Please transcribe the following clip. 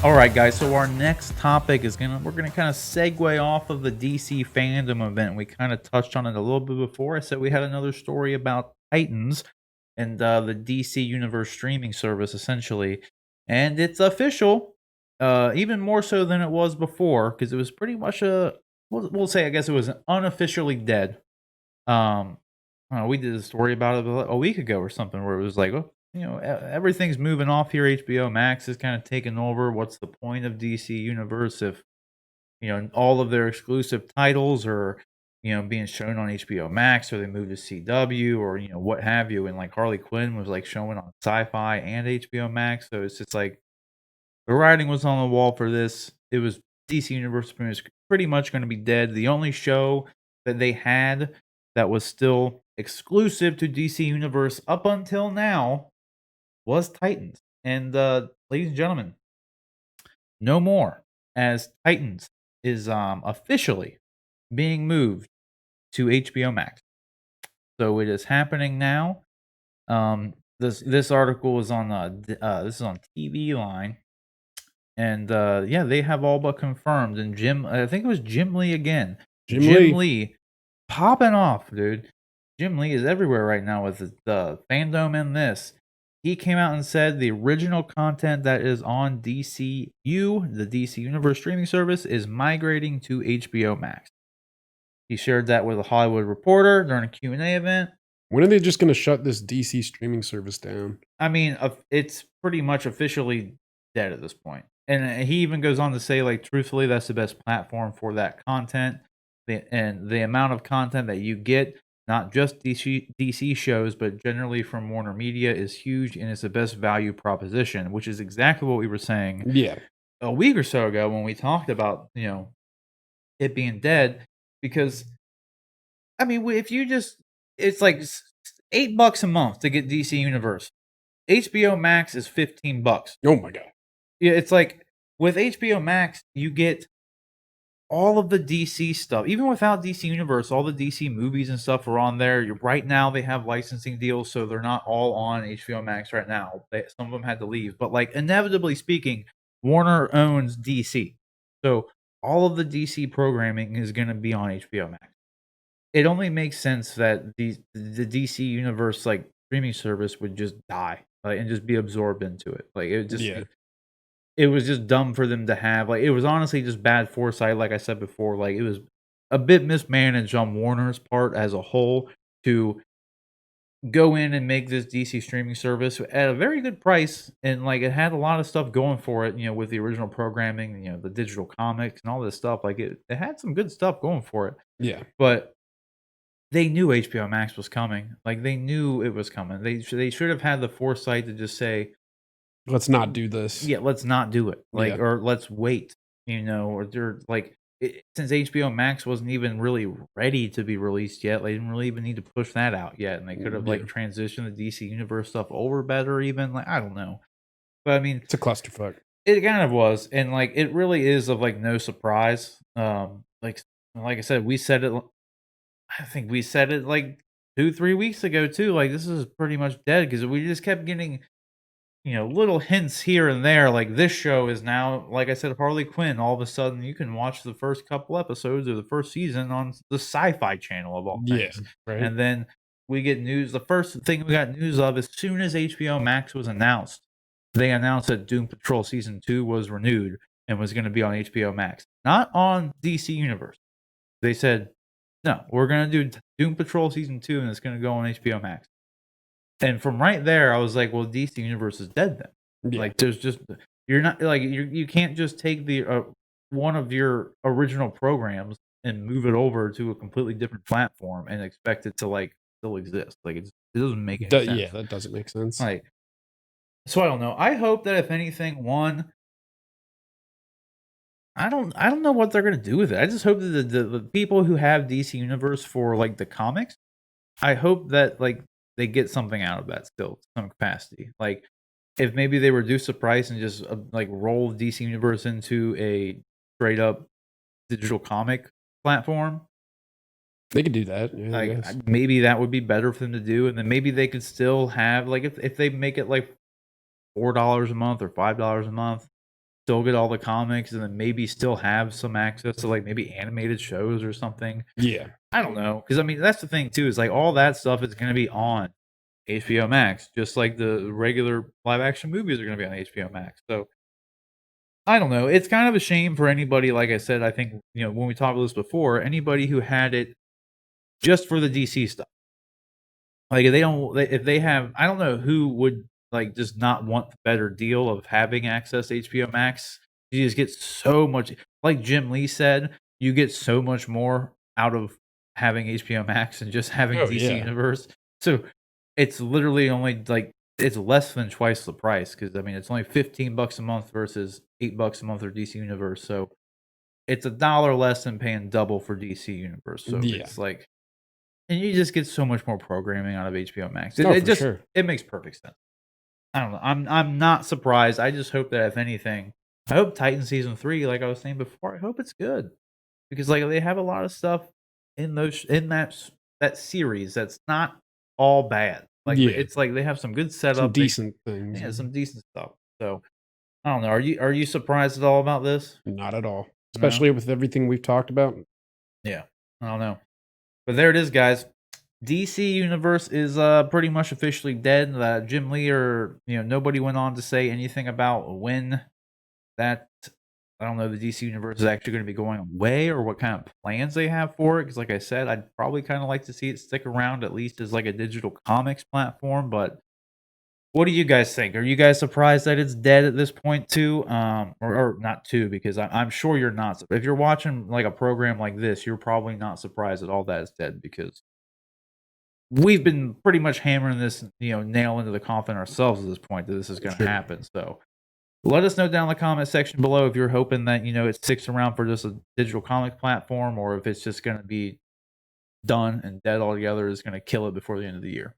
All right, guys. So our next topic is we're gonna kind of segue off of the DC fandom event. We kind of touched on it a little bit before. I said we had another story about Titans and the DC Universe streaming service, essentially, and it's official. Even more so than it was before, because it was pretty much we'll say, I guess it was unofficially dead. We did a story about it a week ago or something, where it was like, oh, everything's moving off here. HBO Max is kind of taking over. What's the point of DC Universe if all of their exclusive titles are being shown on HBO Max, or they move to CW, or what have you? And like Harley Quinn was like showing on Sci-Fi and HBO Max, so it's just like the writing was on the wall for this. It was DC Universe was pretty much going to be dead. The only show that they had that was still exclusive to DC Universe up until now was Titans. And ladies and gentlemen, no more, as Titans is officially being moved to HBO Max. So it is happening now. This article is on this is on TV Line. And yeah, they have all but confirmed. And I think it was Jim Lee again. Jim Lee popping off, dude. Jim Lee is everywhere right now with the fandom and this. He came out and said the original content that is on DCU, the DC Universe streaming service, is migrating to HBO Max. He shared that with a Hollywood Reporter during a Q&A event. When are they just going to shut this DC streaming service down? I mean, it's pretty much officially dead at this point. And he even goes on to say, like, truthfully, that's the best platform for that content. And the amount of content that you get, not just DC shows, but generally from Warner Media, is huge, and it's the best value proposition, which is exactly what we were saying a week or so ago when we talked about, it being dead. Because, I mean, if you just, it's like $8 a month to get DC Universe. HBO Max is $15. Oh my God. Yeah, it's like with HBO Max, you get all of the DC stuff. Even without DC Universe, all the DC movies and stuff are on there. Right now, they have licensing deals, so they're not all on HBO Max right now. Some of them had to leave. But like inevitably speaking, Warner owns DC. So all of the DC programming is going to be on HBO Max. It only makes sense that the DC Universe like streaming service would just die, like, and just be absorbed into it. Like it was just dumb for them to have. Like, it was honestly just bad foresight. Like I said before, like it was a bit mismanaged on Warner's part as a whole to go in and make this DC streaming service at a very good price, and like it had a lot of stuff going for it. With the original programming, the digital comics and all this stuff. Like it had some good stuff going for it. Yeah, but they knew HBO Max was coming. Like, they knew it was coming. They should have had the foresight to just say, let's not do this. "Yeah, let's not do it." Like, Yeah. or let's wait, or they're like, since HBO Max wasn't even really ready to be released yet, they didn't really even need to push that out yet, and they could have like transitioned the DC Universe stuff over better. Even like, I don't know, but I mean, It's a clusterfuck. it kind of was, and like it really is of like no surprise. Like I said, we said it. I think we said it like 2-3 weeks ago too. Like, this is pretty much dead because we just kept getting little hints here and there. Like, this show is now, like I said, Harley Quinn. All of a sudden, you can watch the first couple episodes of the first season on the Sci-Fi Channel of all things. Right. And then we get news. The first thing we got news of as soon as HBO Max was announced, they announced that Doom Patrol Season 2 was renewed and was going to be on HBO Max, not on DC Universe. They said, no, we're going to do Doom Patrol Season 2, and it's going to go on HBO Max. And from right there, I was like, well, DC Universe is dead then. Yeah. Like, there's just, you're not, like, you can't just take the one of your original programs and move it over to a completely different platform and expect it to, like, still exist. Like, it doesn't make any sense. Yeah, that doesn't make sense. Like, so I don't know. I hope that if anything, I don't know what they're gonna do with it. I just hope that the people who have DC Universe for like the comics, I hope that like they get something out of that still, to some capacity. Like, if maybe they reduce the price and just like roll DC Universe into a straight up digital comic platform, they could do that. Yeah, like maybe that would be better for them to do, and then maybe they could still have like if they make it like $4 a month or $5 a month. still get all the comics and then maybe still have some access to like maybe animated shows or something. Yeah. I don't know, because I mean that's the thing too is like all that stuff is going to be on HBO Max, just like the regular live action movies are going to be on HBO Max. So I don't know. It's kind of a shame for anybody. Like I said, I think when we talked about this before, anybody who had it just for the DC stuff. Like, if they don't if they have I don't know who would, like, just not want the better deal of having access to HBO Max. You just get so much like Jim Lee said, you get so much more out of having HBO Max and just having Oh, DC yeah. Universe. So, it's literally only, like it's less than twice the price because I mean, it's only 15 bucks a month versus 8 bucks a month for DC Universe, so it's a dollar less than paying double for DC Universe, so Yeah. it's like and you just get so much more programming out of HBO Max. It No, it for just sure. it makes perfect sense. I don't know. I'm not surprised. I just hope that if anything, I hope Titan season 3, like I was saying before, I hope it's good because like they have a lot of stuff in those in that series that's not all bad. Like Yeah. it's like they have some good Some setup. They decent things. yeah, Yeah. some decent stuff. So I don't know. Are you surprised at all about this? Not at all. No. Especially with everything we've talked about. Yeah. I don't know. But there it is, guys. DC Universe is pretty much officially dead. Jim Lee or nobody went on to say anything about when that I don't know the DC Universe is actually going to be going away or what kind of plans they have for it. Because like I said, I'd probably kind of like to see it stick around at least as like a digital comics platform. But what do you guys think? Are you guys surprised that it's dead at this point too? Or not too because I'm sure you're not. If you're watching like a program like this, you're probably not surprised at all that it's dead because we've been pretty much hammering this, nail into the coffin ourselves at this point that this is For gonna sure. happen, so let us know down in the comment section below if you're hoping that, it sticks around for just a digital comic platform or if it's just gonna be done and dead altogether is gonna kill it before the end of the year.